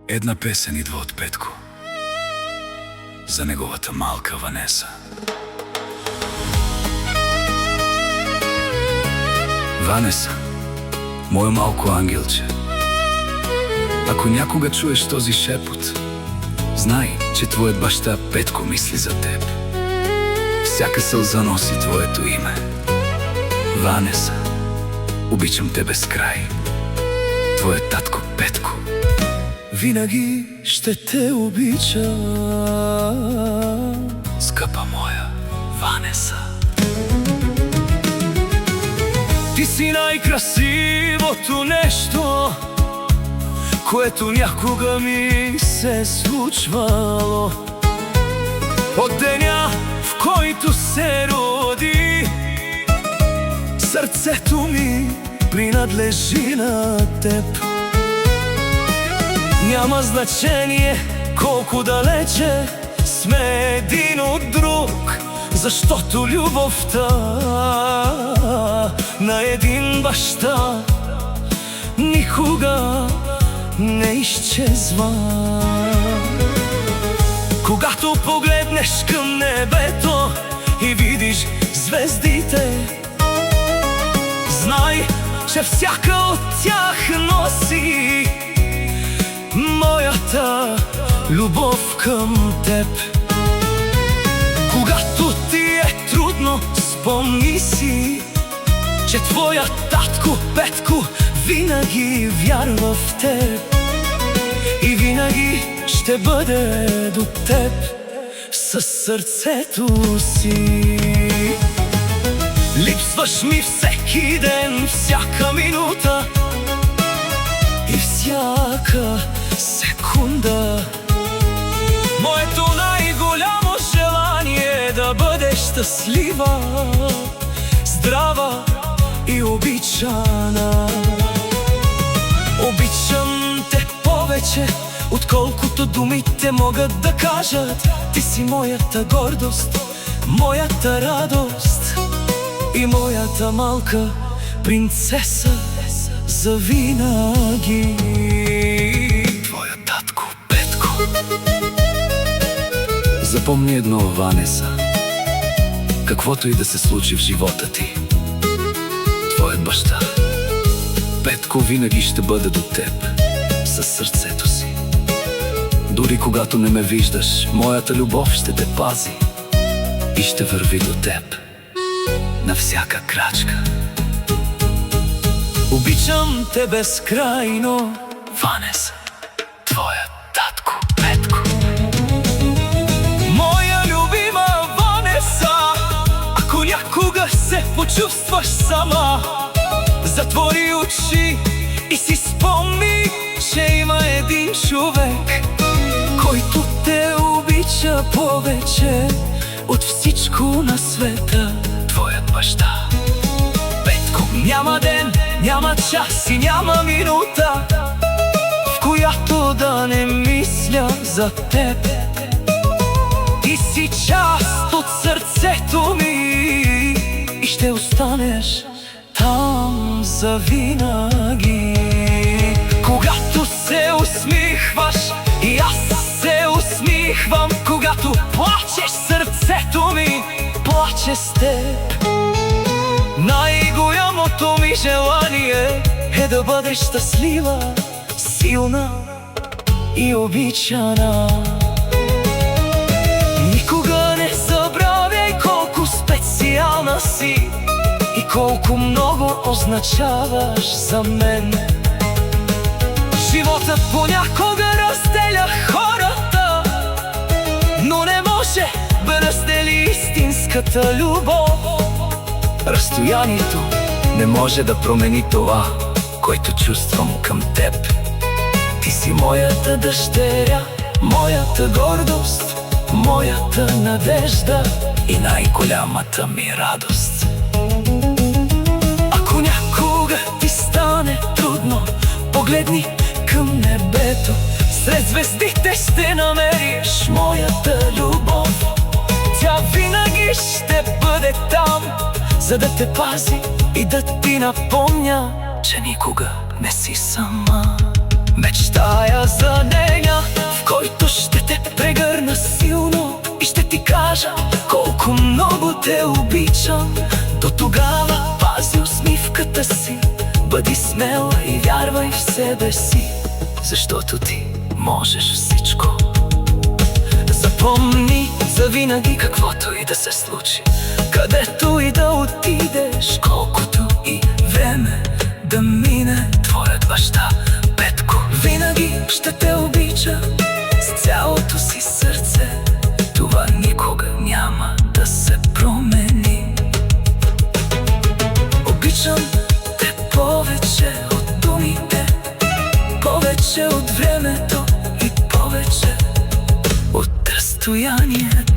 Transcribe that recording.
Една песен идва от Петко за неговата малка Ванеса. Ванеса, мое малко ангелче, ако някога чуеш този шепот, знай, че твоят баща Петко мисли за теб. Всяка сълза носи твоето име. Ванеса, обичам те без край. Твоят татко Петко винаги ще те обича, скъпа моя Ванеса. Ти си най-красивото нещо, което някога ми се случвало. От деня, в който се роди, сърцето ми принадлежи на теб. Няма значение колко далече сме един от друг, защото любовта на един баща никога не изчезва. Когато погледнеш към небето и видиш звездите, знай, че всяка от тях носи моята любов към теб. Когато ти е трудно, спомни си, че твоят татко Петко винаги вярва в теб и винаги ще бъде до теб със сърцето си. Липсваш ми всеки ден, всяка минута и всяка секунда. Моето най-голямо желание е да бъдеш щастлива, здрава и обичана. Обичам те повече, отколкото думите могат да кажат. Ти си моята гордост, моята радост и моята малка принцеса завинаги. Твоя татко Петко. Запомни едно, Ванеса, каквото и да се случи в живота ти, твоят баща Петко винаги ще бъде до теб със сърцето си. Дори когато не ме виждаш, моята любов ще те пази и ще върви до теб на всяка крачка. Обичам те безкрайно, Ванеса, твоя татко Петко. Моя любима Ванеса, ако някога се почувстваш сама, затвори очи и си спомни, че има един човек, който те обича повече от всичко на света. Твоят баща Петко. Няма ден, няма час и няма минута, в която да не мисля за теб. Ти си част от сърцето ми и ще останеш там завинаги. Когато се усмихваш и аз се усмихвам, когато плачеш, сърцето ми плаче с теб. Най-голямото ми желание е да бъдеш щастлива, силна и обичана. Никога не забравяй колко специална си и колко много означаваш за мен. Животът понякога разделя хората, но не може да раздели истинската любов. Разстоянието не може да промени това, което чувствам към теб. Ти си моята дъщеря, моята гордост, моята надежда и най-голямата ми радост. Ако някога ти стане трудно, погледни към небето. Сред звездите ще намериш моята любов. Тя винаги ще бъде там, за да те пази и да ти напомня, че никога не си сама. Мечтая за нея те обичам, до тогава пази усмивката си. Бъди смела и вярвай в себе си, защото ти можеш всичко. Запомни завинаги, каквото и да се случи, където и да отидеш, колкото и време да мине, твоят баща Петко винаги ще те обича с цялото си сърце. Това никога няма да се промени. Обичам те повече от думите, повече от времето и повече от разстоянието.